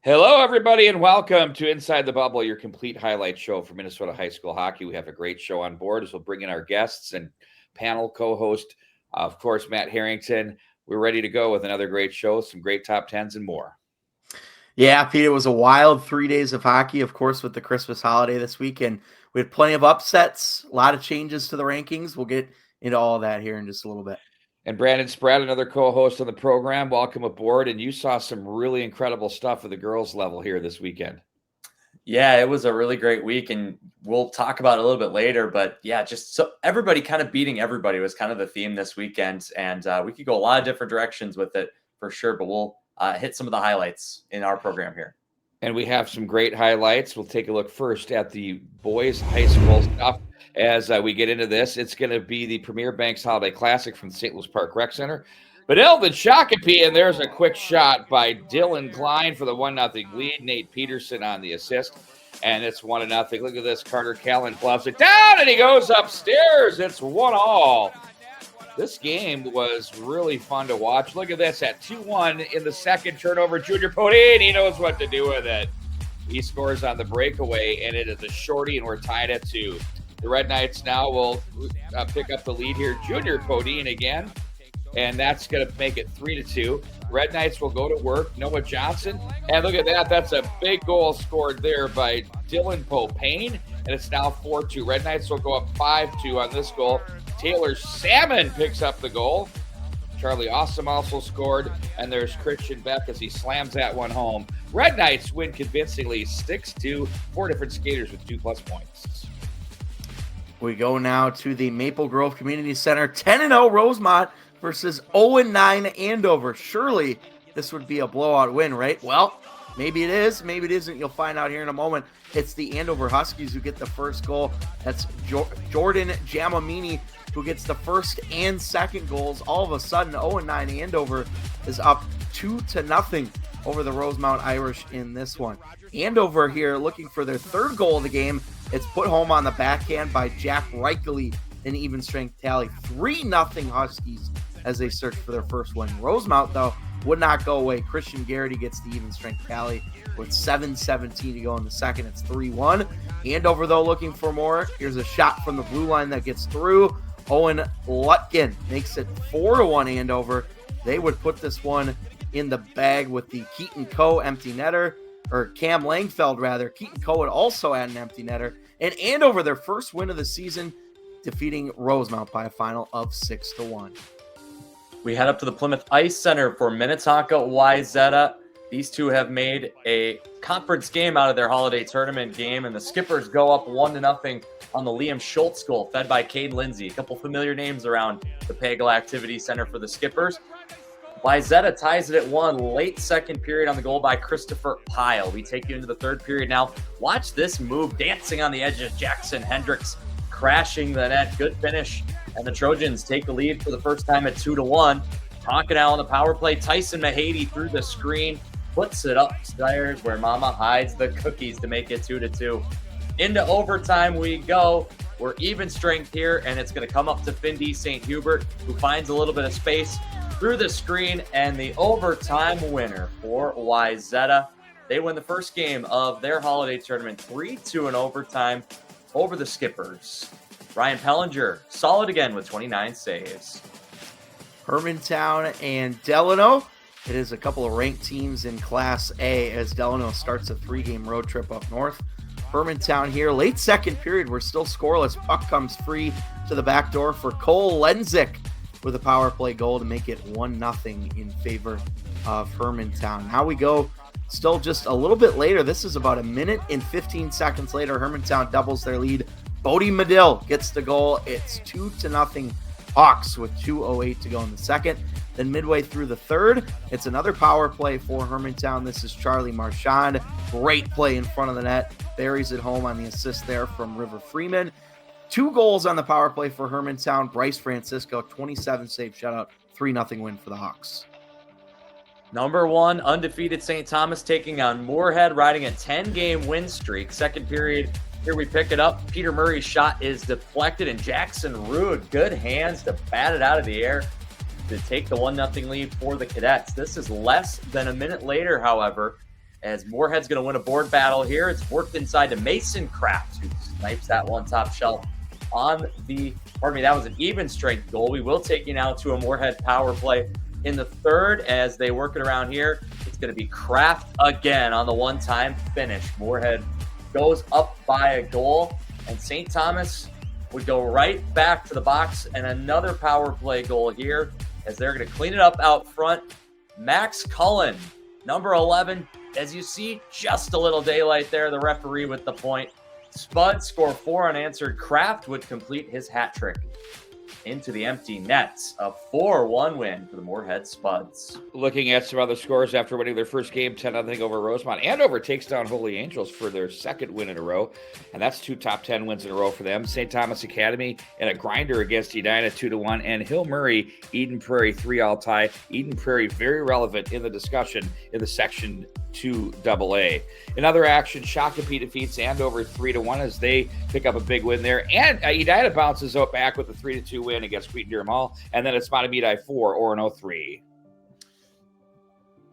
Hello, everybody, and welcome to Inside the Bubble, your complete highlight show for Minnesota high school hockey. We have a great show on board as we'll bring in our guests and panel co-host, of course, Matt Harrington. We're ready to go with another great show, some great top tens and more. Yeah, Pete, it was a wild 3 days of hockey, of course, with the Christmas holiday this week, and we had plenty of upsets, a lot of changes to the rankings. We'll get into all of that here in just a little bit. And Brandon Spratt, another co-host on the program, welcome aboard. And you saw some really incredible stuff at the girls' level here this weekend. Yeah, it was a really great week, and we'll talk about it a little bit later. But yeah, just so everybody kind of beating everybody was kind of the theme this weekend, and we could go a lot of different directions with it for sure. But we'll hit some of the highlights in our program here. And we have some great highlights. We'll take a look first at the boys' high school stuff. As we get into this, it's going to be the Premier Banks Holiday Classic from the St. Louis Park Rec Center. But Elvin Shakopee, and there's a quick shot by Dylan Klein for the 1-0 lead. Nate Peterson on the assist, and it's 1-0. Look at this. Carter Callan bluffs it down, and he goes upstairs. It's 1-1. This game was really fun to watch. Look at this. At 2-1 in the second turnover, Junior Podine, he knows what to do with it. He scores on the breakaway, and it is a shorty, and we're tied at 2. The Red Knights now will pick up the lead here. Junior Podine again, and that's going to make it 3-2. Red Knights will go to work. Noah Johnson, and look at that. That's a big goal scored there by Dylan Popane, and it's now 4-2. Red Knights will go up 5-2 on this goal. Taylor Salmon picks up the goal. Charlie Awesome also scored, and there's Christian Beck as he slams that one home. Red Knights win convincingly 6-2. 4 different skaters with 2+ points. We go now to the Maple Grove Community Center. 10-0 Rosemont versus 0-9 Andover. Surely this would be a blowout win, right? Well, maybe it is. Maybe it isn't. You'll find out here in a moment. It's the Andover Huskies who get the first goal. That's Jordan Giamamini who gets the first and second goals. All of a sudden, 0-9 Andover is up 2-0 over the Rosemount Irish in this one. Andover here looking for their third goal of the game. It's put home on the backhand by Jack Reichele, an even strength tally. 3-0 Huskies as they search for their first win. Rosemount, though, would not go away. Christian Garrity gets the even strength tally with 7:17 to go in the second. It's 3-1. Andover, though, looking for more. Here's a shot from the blue line that gets through. Owen Lutkin makes it 4-1 Andover. They would put this one in the bag with the Keaton Coe empty netter, or Cam Langfeld rather. Keaton Coe would also add an empty netter. And Andover, their first win of the season, defeating Rosemount by a final of 6-1. We head up to the Plymouth Ice Center for Minnetonka Wayzata. These two have made a conference game out of their holiday tournament game, and the Skippers go up 1-0 on the Liam Schultz goal, fed by Cade Lindsay. A couple familiar names around the Pagel Activity Center for the Skippers. Wayzata ties it at 1, late second period on the goal by Christopher Pyle. We take you into the third period now. Watch this move, dancing on the edges. Jackson Hendricks crashing the net. Good finish. And the Trojans take the lead for the first time at 2-1. Tonka now on the power play. Tyson Mahady through the screen. Puts it upstairs where Mama hides the cookies to make it 2-2. Into overtime we go. We're even strength here, and it's going to come up to Findy St. Hubert, who finds a little bit of space through the screen, and the overtime winner for Wayzata. They win the first game of their holiday tournament 3-2 in overtime over the Skippers. Ryan Pellinger, solid again with 29 saves. Hermantown and Delano. It is a couple of ranked teams in Class A as Delano starts a 3-game road trip up north. Hermantown here, late second period, we're still scoreless. Puck comes free to the back door for Cole Lenzik with a power play goal to make it 1-0 in favor of Hermantown. Now we go still just a little bit later. This is about 1 minute and 15 seconds later. Hermantown doubles their lead. Bodie Medill gets the goal. It's 2-0 Hawks with 2:08 to go in the second. Then midway through the third, it's another power play for Hermantown. This is Charlie Marchand. Great play in front of the net. Buries it home on the assist there from River Freeman. 2 goals on the power play for Hermantown. Bryce Francisco, 27 save shutout, 3-0 win for the Hawks. Number 1, undefeated St. Thomas taking on Moorhead, riding a 10-game win streak. Second period, here we pick it up. Peter Murray's shot is deflected, and Jackson Rude, good hands to bat it out of the air to take the 1-0 lead for the Cadets. This is less than a minute later, however. as Moorhead's going to win a board battle here. It's worked inside to Mason Kraft, who snipes that one top shelf on the, that was an even strength goal. We will take you now to a Moorhead power play in the third as they work it around here. It's going to be Kraft again on the one-time finish. Moorhead goes up by a goal, and St. Thomas would go right back to the box, and another power play goal here as they're going to clean it up out front. Max Cullen, number 11, as you see, just a little daylight there, the referee with the point. Spud score 4 unanswered. Kraft would complete his hat trick into the empty nets. A 4-1 win for the Moorhead Spuds. Looking at some other scores after winning their first game, 10-0 over Rosemont. Andover takes down Holy Angels for their second win in a row, and that's 2 top 10 wins in a row for them. St. Thomas Academy and a grinder against Edina, 2-1, and Hill Murray, Eden Prairie, 3-all tie. Eden Prairie very relevant in the discussion in the Section 2 AA. In other action, Shakopee defeats Andover 3-1 as they pick up a big win there, and Edina bounces out back with a 3-2 win against Wheaton Durham Hall, and then it's Matamidi 4, Orono 3.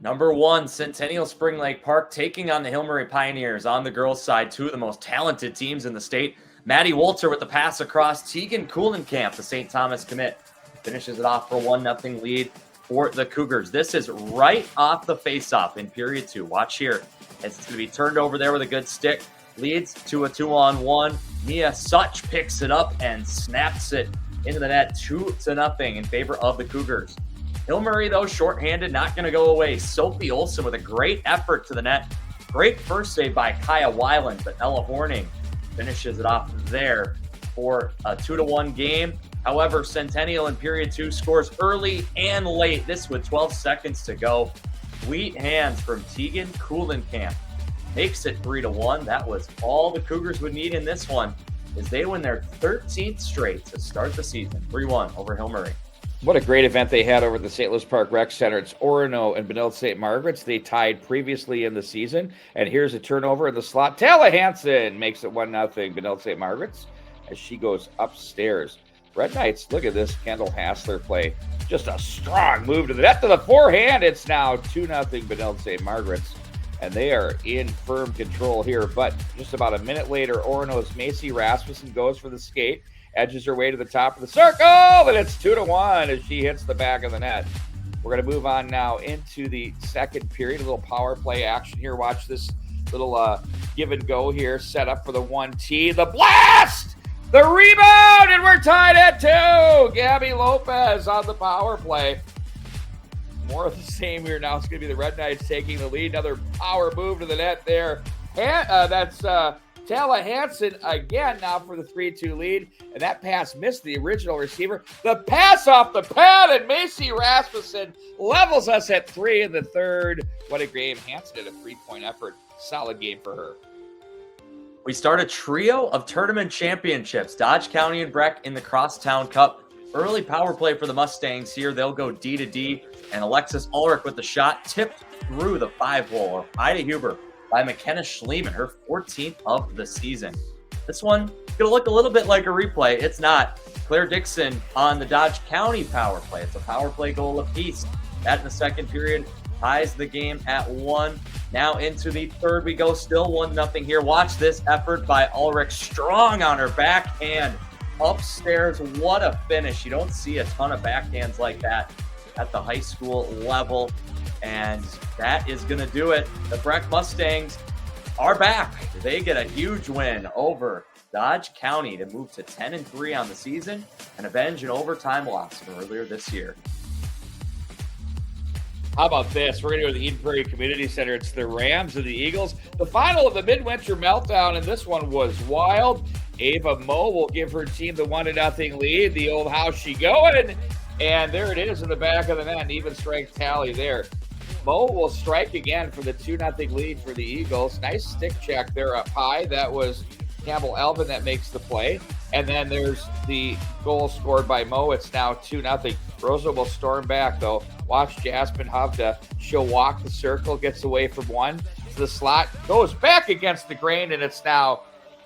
Number 1, Centennial Spring Lake Park taking on the Hill Murray Pioneers on the girls' side, 2 of the most talented teams in the state. Maddie Wolter with the pass across. Tegan Kuhlenkamp, the St. Thomas commit, finishes it off for 1-0 lead for the Cougars. This is right off the face-off in period 2. Watch here as it's going to be turned over there with a good stick. Leads to a 2-on-1. Mia Such picks it up and snaps it into the net, 2-0 in favor of the Cougars. Hill Murray, though, shorthanded, not going to go away. Sophie Olson with a great effort to the net. Great first save by Kaya Weiland, but Ella Horning finishes it off there for a 2-1 game. However, Centennial in period 2 scores early and late. This with 12 seconds to go. Sweet hands from Tegan Kuhlenkamp makes it 3-1. That was all the Cougars would need in this one as they win their 13th straight to start the season. 3-1 over Hill Murray. What a great event they had over at the St. Louis Park Rec Center. It's Orono and Benilde St. Margaret's. They tied previously in the season, and here's a turnover in the slot. Tala Hansen makes it 1-0 Benilde St. Margaret's as she goes upstairs. Red Knights, look at this Kendall Hassler play. Just a strong move to the net to the forehand. It's now 2-0 Benilde St. Margaret's, and they are in firm control here. But just about a minute later, Orono's Macy Rasmussen goes for the skate, edges her way to the top of the circle, and it's 2-1 as she hits the back of the net. We're going to move on now into the second period. A little power play action here. Watch this little give and go here. Set up for the 1T. The blast! The rebound, and we're tied at 2. Gabby Lopez on the power play. More of the same here now. It's going to be the Red Knights taking the lead. Another power move to the net there. That's Tala Hansen again now for the 3-2 lead. And that pass missed the original receiver. The pass off the pad, and Macy Rasmussen levels us at 3 in the third. What a game. Hansen had a 3-point effort. Solid game for her. We start a trio of tournament championships. Dodge County and Breck in the Crosstown Cup. Early power play for the Mustangs here. They'll go D to D. And Alexis Ulrich with the shot tipped through the 5-hole. Ida Huber by McKenna Schliemann, her 14th of the season. This one going to look a little bit like a replay. It's not. Claire Dixon on the Dodge County power play. It's a power play goal apiece. That in the second period ties the game at 1. Now into the third we go, still 1-0 here. Watch this effort by Ulrich, strong on her backhand upstairs. What a finish. You don't see a ton of backhands like that at the high school level, and that is going to do it. The Breck Mustangs are back. They get a huge win over Dodge County to move to 10-3 on the season and avenge an overtime loss from earlier this year. How about this? We're going to go to the Eden Prairie Community Center. It's the Rams and the Eagles. The final of the Midwinter Meltdown, and this one was wild. Ava Moe will give her team the 1-0 lead. The old how's she going? And there it is in the back of the net. An even strength tally there. Moe will strike again for the 2-0 lead for the Eagles. Nice stick check there up high. That was Campbell Elvin that makes the play. And then there's the goal scored by Moe. It's now 2-0. Rosa will storm back, though. Watch Jasmine Hovda. She'll walk the circle, gets away from one to the slot, goes back against the grain, and it's now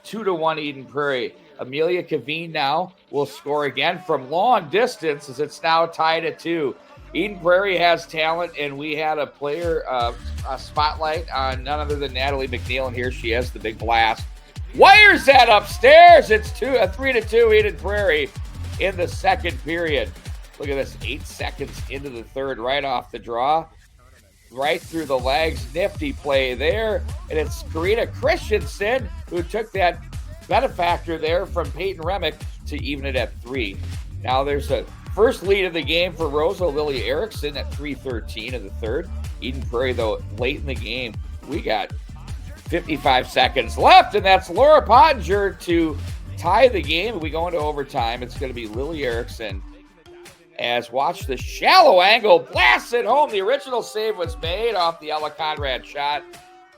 2-1 Eden Prairie. Amelia Caveen now will score again from long distance as it's now tied at 2. Eden Prairie has talent, and we had a player, a spotlight on none other than Natalie McNeil, and here she is, the big blast. Wires that upstairs. It's 3-2 Eden Prairie in the second period. Look at this, 8 seconds into the third, right off the draw, right through the legs. Nifty play there, and it's Karina Christensen who took that benefactor there from Peyton Remick to even it at 3. Now there's a first lead of the game for Rosa Lily Erickson at 3:13 of the third. Eden Prairie, though, late in the game, we got 55 seconds left, and that's Laura Pottinger to tie the game. We go into overtime. It's going to be Lily Erickson. As watch the shallow angle, blasts it home. The original save was made off the Ella Conrad shot.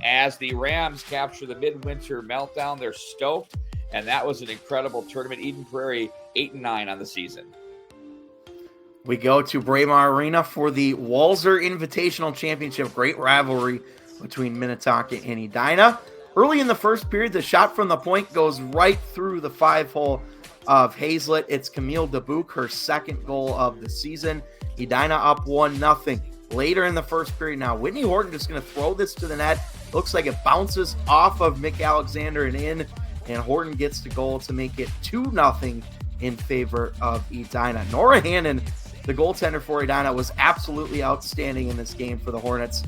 As the Rams capture the midwinter meltdown, they're stoked, and that was an incredible tournament. Eden Prairie 8-9 on the season. We go to Braemar Arena for the Walzer Invitational Championship. Great rivalry between Minnetonka and Edina. Early in the first period, the shot from the point goes right through the 5-hole of Hazlett. It's Camille Dubuque, her second goal of the season. Edina up 1-0. Later in the first period now, Whitney Horton just going to throw this to the net. Looks like it bounces off of Mick Alexander and in, and Horton gets the goal to make it 2-0 in favor of Edina. Nora Hannon, the goaltender for Edina, was absolutely outstanding in this game for the Hornets.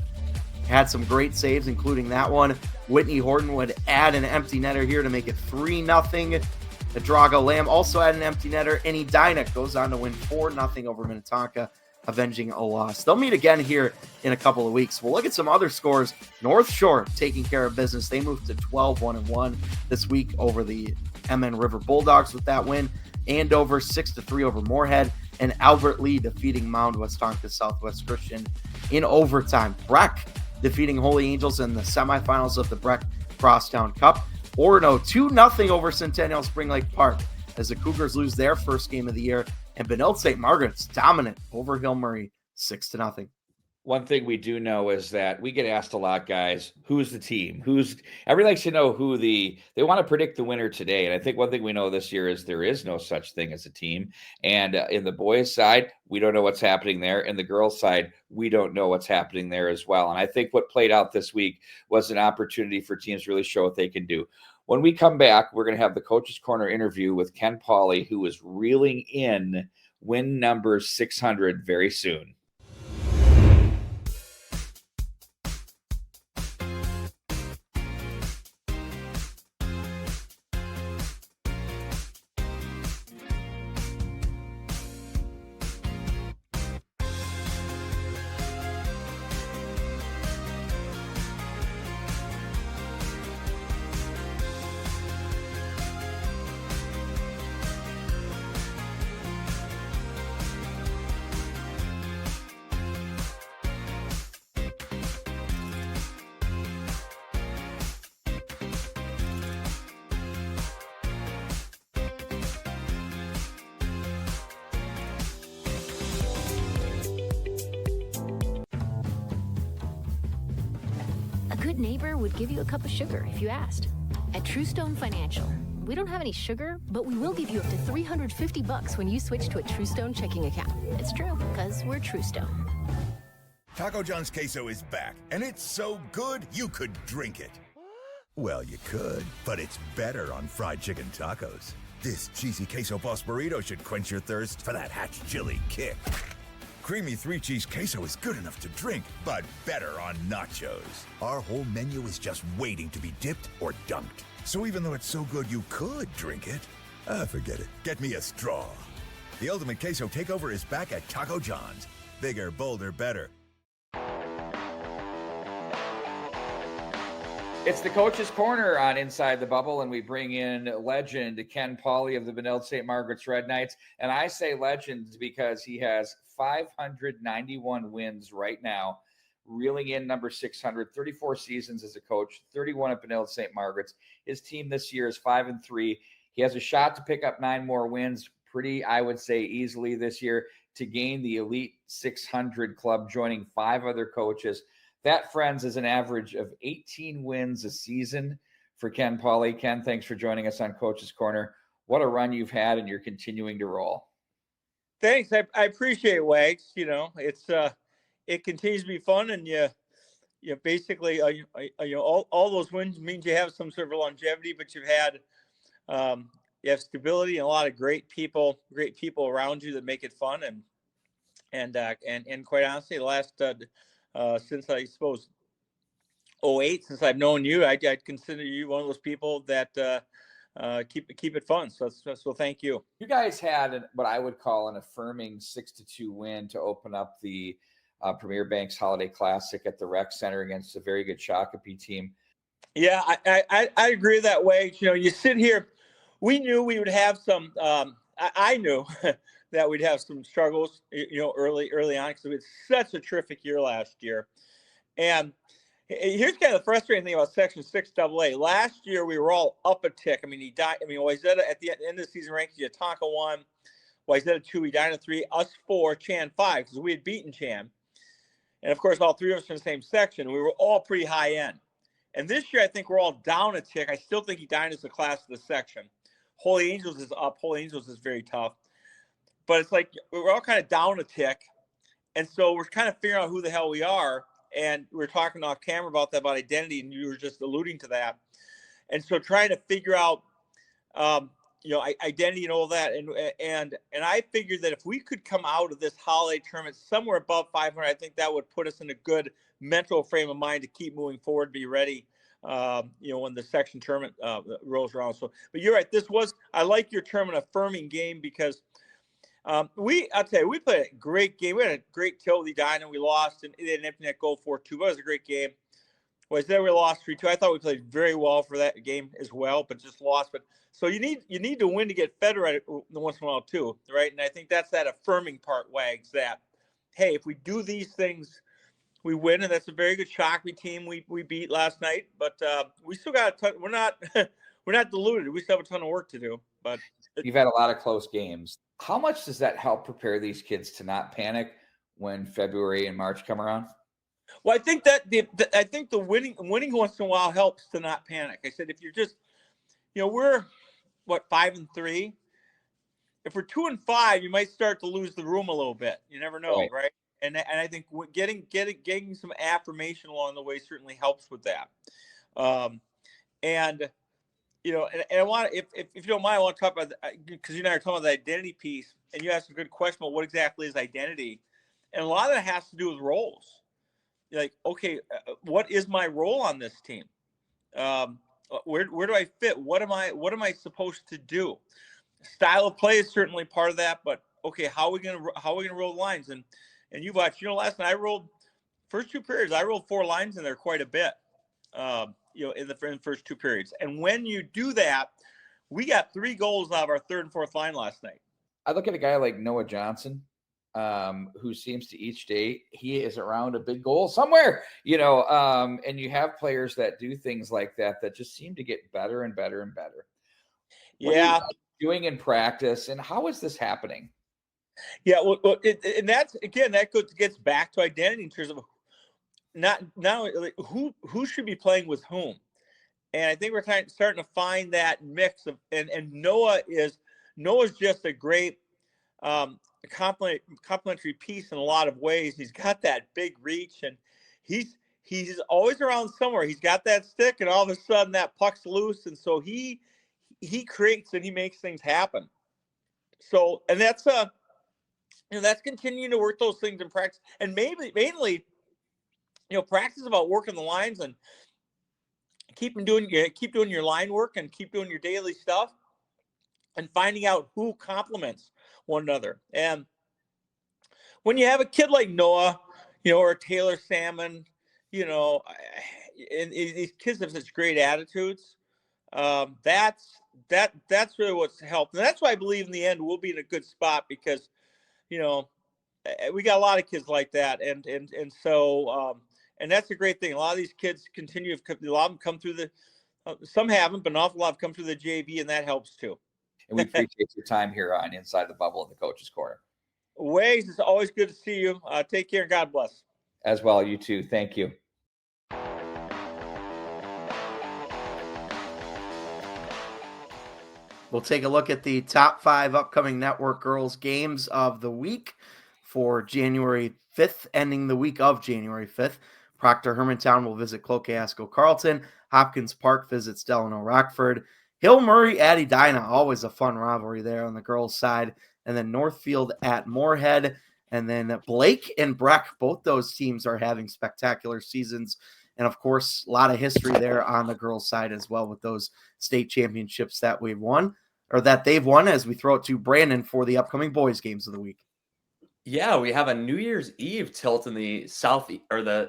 Had some great saves, including that one. Whitney Horton would add an empty netter here to make it 3-0. The Drago Lamb also had an empty netter, and Edina goes on to win 4-0 over Minnetonka, avenging a loss. They'll meet again here in a couple of weeks. We'll look at some other scores. North Shore taking care of business. They moved to 12-1-1 this week over the MN River Bulldogs with that win. Andover 6-3 over Moorhead, and Albert Lee defeating Mound Westonka Southwest Christian in overtime. Breck defeating Holy Angels in the semifinals of the Breck Crosstown Cup. Orono 2-0 over Centennial Spring Lake Park as the Cougars lose their first game of the year, and Benilde St. Margaret's dominant over Hill Murray 6-0. One thing we do know is that we get asked a lot, guys, who's the team? Everybody likes to know who they want to predict the winner today. And I think one thing we know this year is there is no such thing as a team. And in the boys' side, we don't know what's happening there. In the girls' side, we don't know what's happening there as well. And I think what played out this week was an opportunity for teams to really show what they can do. When we come back, we're going to have the Coach's Corner interview with Ken Pauley, who is reeling in win number 600 very soon. A good neighbor would give you a cup of sugar if you asked. At Truestone Financial, we don't have any sugar, but we will give you up to $350 when you switch to a Truestone checking account. It's true, because we're Truestone. Taco John's queso is back, and it's so good you could drink it. Well, you could, but it's better on fried chicken tacos. This cheesy queso boss burrito should quench your thirst for that Hatch chili kick. Creamy 3-cheese queso is good enough to drink, but better on nachos. Our whole menu is just waiting to be dipped or dunked. So even though it's so good you could drink it, forget it. Get me a straw. The ultimate queso takeover is back at Taco John's. Bigger, bolder, better. It's the Coach's Corner on Inside the Bubble, and we bring in legend Ken Pauley of the Benilde St. Margaret's Red Knights. And I say legend because he has 591 wins right now, reeling in number 600, 34 seasons as a coach, 31 at Benilde St. Margaret's. His team this year is 5-3. He has a shot to pick up 9 more wins pretty, I would say, easily this year to gain the Elite 600 club, joining 5 other coaches. That, friends, is an average of 18 wins a season for Ken Pauley. Ken, thanks for joining us on Coach's Corner. What a run you've had, and you're continuing to roll. Thanks. I appreciate it, Wags. You know, it continues to be fun, and you basically all those wins means you have some sort of longevity, but you have stability and a lot of great people around you that make it fun, and quite honestly, the last since I suppose '08, since I've known you, I'd consider you one of those people that keep it fun. So thank you. You guys had what I would call an affirming 6-2 win to open up the Premier Banks Holiday Classic at the Rec Center against a very good Shakopee team. Yeah, I agree that way. You know, you sit here, we knew we would have some. I knew that we'd have some struggles, early on, because we had such a terrific year last year. And here's kind of the frustrating thing about Section 6AA. Last year we were all up a tick. I mean, Wayzata at the end of the season rankings, Yataca 1, Wayzata 2, Edina 3, us 4, Chan 5, because we had beaten Chan. And of course, all three of us in the same section. We were all pretty high end. And this year, I think we're all down a tick. I still think Edina is the class of the section. Holy Angels is up. Holy Angels is very tough. But it's like we're all kind of down a tick. And so we're kind of figuring out who the hell we are. And we were talking off camera about that, about identity, and you were just alluding to that. And so trying to figure out, identity and all that. And I figured that if we could come out of this holiday tournament somewhere above 500, I think that would put us in a good mental frame of mind to keep moving forward, be ready, when the section tournament rolls around. So, but you're right. I like your term, an affirming game, because I'll tell you, we played a great game. We had a great tilt with Edina. We lost, and they had an empty net goal 4-2. But it was a great game. There we lost 3-2. I thought we played very well for that game as well, but just lost. But so you need to win to get fed once in a while too, right? And I think that's that affirming part, Wags, that hey, if we do these things, we win, and that's a very good Shakopee team we beat last night. But we still got a ton. We're not deluded. We still have a ton of work to do. But you've had a lot of close games. How much does that help prepare these kids to not panic when February and March come around? Well, I think the winning once in a while helps to not panic. I said if you're just, we're 5-3. If we're 2-5, you might start to lose the room a little bit. You never know, right? And I think getting some affirmation along the way certainly helps with that. And I want to, if you don't mind, I want to talk about, because you and I are talking about the identity piece, and you asked a good question about what exactly is identity, and a lot of that has to do with roles. Like, okay, what is my role on this team? Where do I fit? What am I supposed to do? Style of play is certainly part of that, but okay, how are we gonna roll lines? And you watched, last night I rolled first 2 periods. I rolled 4 lines in there quite a bit. In the first 2 periods. And when you do that, we got 3 goals out of our 3rd and 4th line last night. I look at a guy like Noah Johnson, who seems to each day he is around a big goal somewhere, and you have players that do things like that just seem to get better and better and better. What are you doing in practice, and how is this happening? Yeah, and that's, again, that gets back to identity in terms of not like who should be playing with whom. And I think we're starting to find that mix of, and Noah's just a great complementary piece in a lot of ways. He's got that big reach, and he's always around somewhere. He's got that stick, and all of a sudden that puck's loose, and so he creates and he makes things happen. So, and that's that's continuing to work those things in practice, and mainly practice about working the lines and keep doing your line work and keep doing your daily stuff, and finding out who complements one another. And when you have a kid like Noah, or Taylor Salmon, and these kids have such great attitudes, that's really what's helped. And that's why I believe in the end we'll be in a good spot, because we got a lot of kids like that, and so and that's a great thing. A lot of these kids continue. A lot of them come through some haven't, but an awful lot have come through the JV, and that helps too. And we appreciate your time here on Inside the Bubble in the Coach's Corner. Wags, it's always good to see you. Take care. God bless. As well, you too. Thank you. We'll take a look at the top 5 upcoming network girls games of the week for January 5th, ending the week of January 5th. Proctor Hermantown will visit Cloquet-Asco Carlton. Hopkins Park visits Delano Rockford. Hill Murray at Edina, always a fun rivalry there on the girls' side. And then Northfield at Moorhead. And then Blake and Breck, both those teams are having spectacular seasons. And, of course, a lot of history there on the girls' side as well with those state championships that we've won, or that they've won, as we throw it to Brandon for the upcoming boys' games of the week. Yeah, we have a New Year's Eve tilt in the Suburban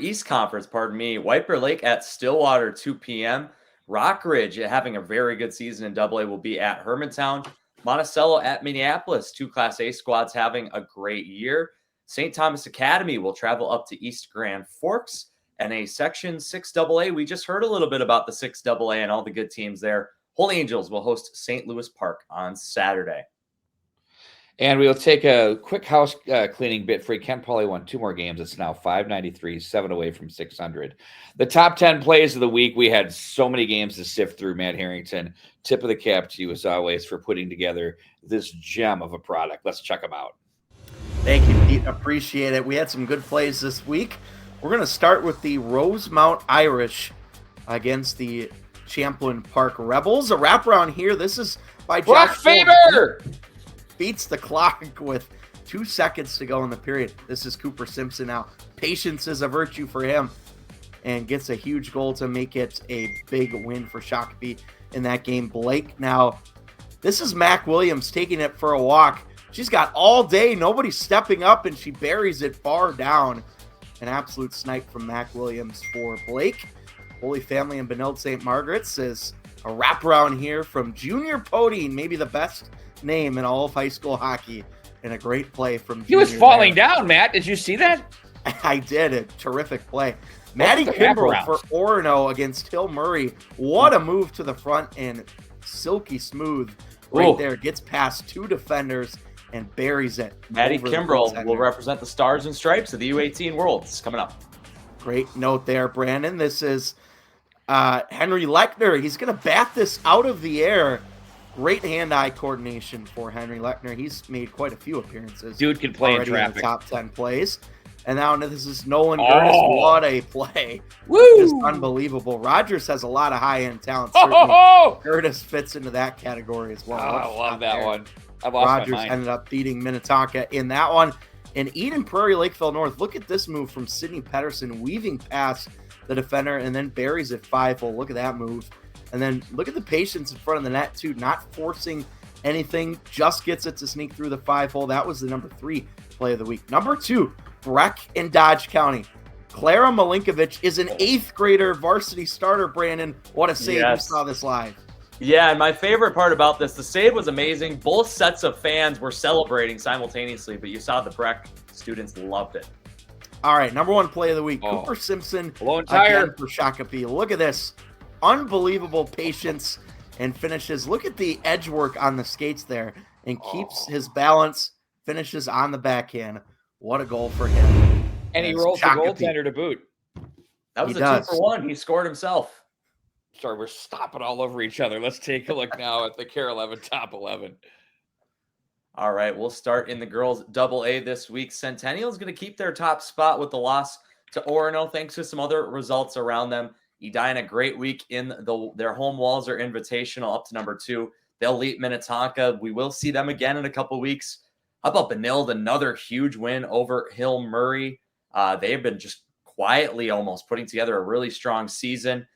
East Conference, pardon me. White Bear Lake at Stillwater, 2 p.m. Rockridge, having a very good season in AA, will be at Hermantown. Monticello at Minneapolis, 2 Class A squads having a great year. St. Thomas Academy will travel up to East Grand Forks. And a Section 6 AA, we just heard a little bit about the 6 AA and all the good teams there. Holy Angels will host St. Louis Park on Saturday. And we'll take a quick house cleaning bit for Kent Pauley won 2 more games. It's now 593, 7 away from 600. The top 10 plays of the week. We had so many games to sift through. Matt Harrington, tip of the cap to you as always for putting together this gem of a product. Let's check them out. Thank you, Pete. Appreciate it. We had some good plays this week. We're going to start with the Rosemount Irish against the Champlin Park Rebels. A wraparound here. This is by Brock Josh Faber. Beats the clock with 2 seconds to go in the period. This is Cooper Simpson now. Patience is a virtue for him, and gets a huge goal to make it a big win for Shakopee in that game. Blake now. This is Mac Williams taking it for a walk. She's got all day. Nobody's stepping up, and she buries it far down. An absolute snipe from Mac Williams for Blake. Holy Family in Benilde St. Margaret's is a wraparound here from Junior Podine, maybe the best name in all of high school hockey, and a great play from He was Junior falling there. down, Matt. Did you see that? I did. A terrific play. Maddie the Kimbrell wraparound? for Orono against Hill Murray. What a move to the front, and silky smooth right Ooh. there. Gets past 2 defenders and buries it. Maddie over the Kimbrell goaltender. will represent the Stars and Stripes of the U18 Worlds coming up. Great note there, Brandon. This is Henry Lechner. He's going to bat this out of the air. Great hand-eye coordination for Henry Lechner. He's made quite a few appearances. Dude can play in already in the traffic. top 10 plays. And now this is Nolan Curtis. Oh. What a play. Woo! Just unbelievable. Rogers has a lot of high-end talent. Certainly Oh, Curtis fits into that category as well. I love Shot that there. one. I lost Rogers my mind. ended up beating Minnetonka in that one. And Eden Prairie Lakeville North, look at this move from Sydney Pedersen, weaving past the defender and then buries it 5-hole. Look at that move. And then look at the patience in front of the net, too, not forcing anything, just gets it to sneak through the 5-hole. That was the number 3 play of the week. Number 2, Breck in Dodge County. Clara Malinkovich is an 8th grader varsity starter, Brandon. What a save. Yes. You saw this live. Yeah, and my favorite part about this, the save was amazing. Both sets of fans were celebrating simultaneously, but you saw the Breck students loved it. All right, number 1 play of the week. Oh. Cooper Simpson Blown again tire. for Shakopee. Look at this. Unbelievable patience and finishes. Look at the edge work on the skates there and keeps his balance, finishes on the backhand. What a goal for him. And he As rolls the Shakopee. goaltender to boot. That was He a does. 2-for-1. He scored himself. Sorry, we're stopping all over each other. Let's take a look now at the Care 11 top 11. All right, we'll start in the girls AA this week. Centennial is going to keep their top spot with the loss to Orono, thanks to some other results around them. Edina, great week in their home walls are invitational up to number 2. They'll lead Minnetonka. We will see them again in a couple weeks. How about Benilde? Another huge win over Hill Murray. They have been just quietly almost putting together a really strong season.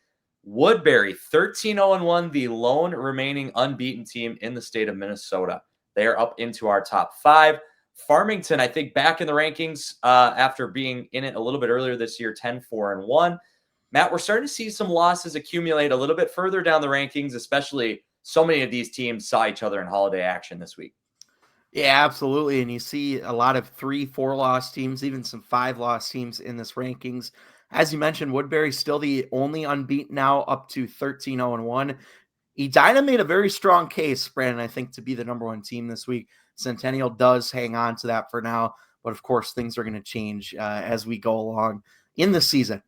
Woodbury, 13-0-1, the lone remaining unbeaten team in the state of Minnesota. They are up into our top 5. Farmington, I think, back in the rankings after being in it a little bit earlier this year, 10-4-1. Matt, we're starting to see some losses accumulate a little bit further down the rankings, especially so many of these teams saw each other in holiday action this week. Yeah, absolutely. And you see a lot of 3-4 loss teams, even some 5 loss teams in this rankings. As you mentioned, Woodbury's still the only unbeaten now, up to 13-0-1. Edina made a very strong case, Brandon, I think, to be the number 1 team this week. Centennial does hang on to that for now, but of course things are going to change as we go along in the season.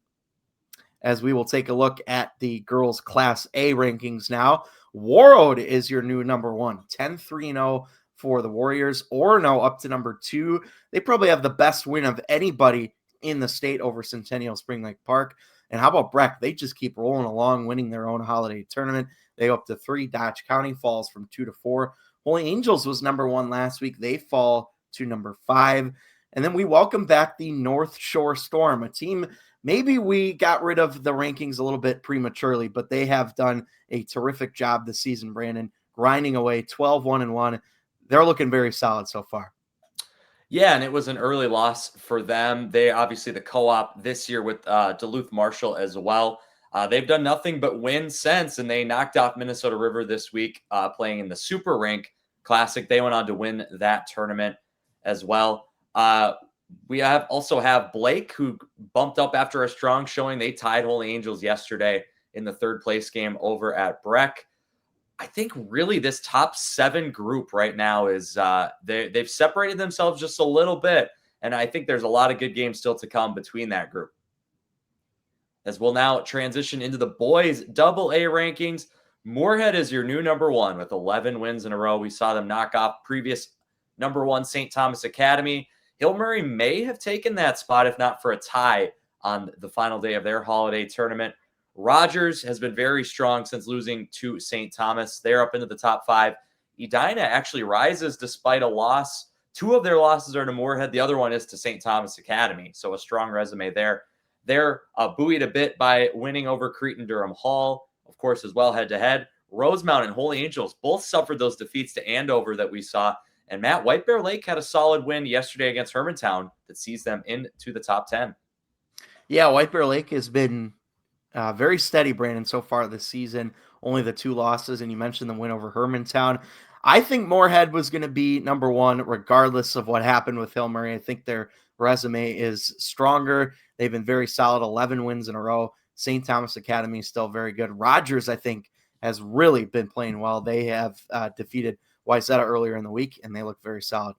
As we will take a look at the girls' Class A rankings now, Warroad is your new number 1, 10-3-0 for the Warriors. Orono up to number 2. They probably have the best win of anybody in the state over Centennial Spring Lake Park. And how about Breck? They just keep rolling along, winning their own holiday tournament. They go up to 3. Dodge County falls from 2 to 4. Holy Angels was number 1 last week. They fall to number 5. And then we welcome back the North Shore Storm, a team maybe we got rid of the rankings a little bit prematurely, but they have done a terrific job this season, Brandon, grinding away 12-1-1. They're looking very solid so far. Yeah, and it was an early loss for them. They obviously the co-op this year with Duluth Marshall as well. They've done nothing but win since, and they knocked off Minnesota River this week playing in the Super Rank Classic. They went on to win that tournament as well. We also have Blake, who bumped up after a strong showing. They tied Holy Angels yesterday in the 3rd place game over at Breck. I think really this top 7 group right now is they've separated themselves just a little bit, and I think there's a lot of good games still to come between that group. As we'll now transition into the boys AA rankings, Moorhead is your new number 1 with 11 wins in a row. We saw them knock off previous number 1 St. Thomas Academy. Hill Murray may have taken that spot if not for a tie on the final day of their holiday tournament. Rogers has been very strong since losing to St. Thomas. They're up into the top 5. Edina actually rises despite a loss. 2 of their losses are to Moorhead. The other one is to St. Thomas Academy. So a strong resume there. They're buoyed a bit by winning over Cretin-Durham Hall, of course, as well head-to-head. Rosemount and Holy Angels both suffered those defeats to Andover that we saw. And Matt, White Bear Lake had a solid win yesterday against Hermantown that sees them into the top 10. Yeah, White Bear Lake has been very steady, Brandon, so far this season. Only the 2 losses, and you mentioned the win over Hermantown. I think Moorhead was going to be number 1 regardless of what happened with Hill Murray. I think their resume is stronger. They've been very solid, 11 wins in a row. St. Thomas Academy is still very good. Rogers, I think, has really been playing well. They have defeated Wayzata earlier in the week, and they look very solid.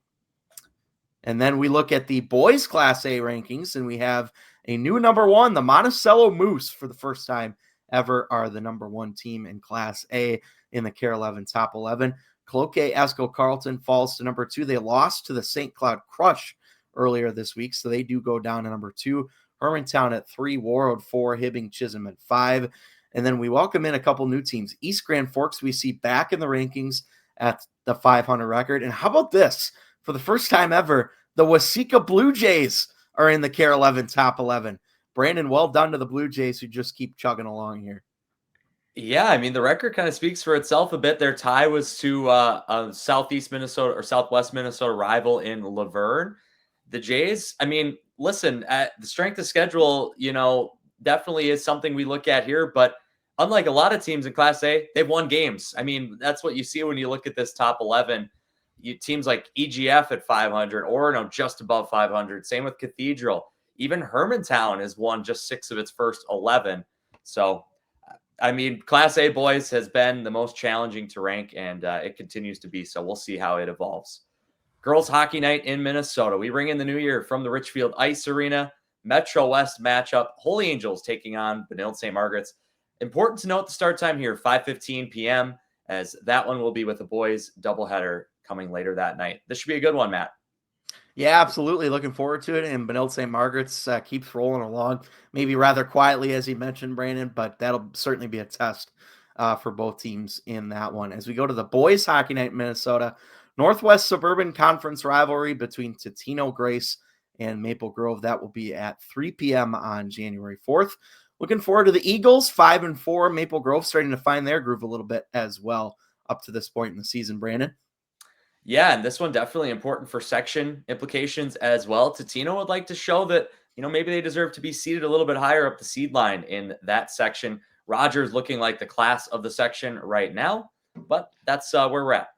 And then we look at the boys Class A rankings, and we have a new number 1. The Monticello Moose, for the first time ever, are the number 1 team in Class A in the KARE 11 top 11. Cloquet Esco Carlton falls to number 2. They lost to the St. Cloud Crush earlier this week, so they do go down to number 2. Hermantown at 3, Warroad 4, Hibbing Chisholm at 5. And then we welcome in a couple new teams. East Grand Forks we see back in the rankings at the 500 record. And how about this? For the first time ever, the Waseca Blue Jays are in the KARE 11 top 11. Brandon, well done to the Blue Jays who just keep chugging along here. Yeah, I mean, the record kind of speaks for itself a bit. Their tie was to a Southeast Minnesota or Southwest Minnesota rival in Laverne. The Jays, I mean, listen, at the strength of schedule, definitely is something we look at here. But unlike a lot of teams in Class A, they've won games. I mean, that's what you see when you look at this top 11. Teams like EGF at 500, Orono just above 500. Same with Cathedral. Even Hermantown has won just 6 of its first 11. So, I mean, Class A boys has been the most challenging to rank, and it continues to be. So we'll see how it evolves. Girls Hockey Night in Minnesota. We ring in the new year from the Richfield Ice Arena. Metro West matchup. Holy Angels taking on Benilde St. Margaret's. Important to note the start time here, 5:15 p.m., as that one will be with the boys doubleheader coming later that night. This should be a good one, Matt. Yeah, absolutely. Looking forward to it. And Benilde St. Margaret's keeps rolling along, maybe rather quietly, as you mentioned, Brandon, but that'll certainly be a test for both teams in that one. As we go to the boys Hockey Night in Minnesota, Northwest Suburban Conference rivalry between Totino Grace and Maple Grove. That will be at 3 p.m. on January 4th. Looking forward to the Eagles, 5-4. Maple Grove starting to find their groove a little bit as well up to this point in the season, Brandon. Yeah, and this one definitely important for section implications as well. Totino would like to show that, maybe they deserve to be seated a little bit higher up the seed line in that section. Rogers looking like the class of the section right now, but that's where we're at.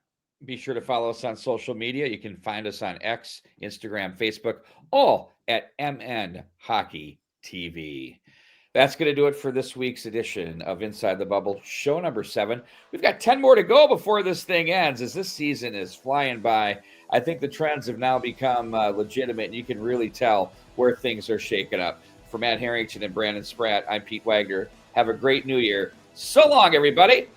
Be sure to follow us on social media. You can find us on X, Instagram, Facebook, all at MN Hockey TV. That's going to do it for this week's edition of Inside the Bubble, show number 7. We've got 10 more to go before this thing ends, as this season is flying by. I think the trends have now become legitimate, and you can really tell where things are shaking up. For Matt Harrington and Brandon Spratt, I'm Pete Wagner. Have a great new year. So long, everybody.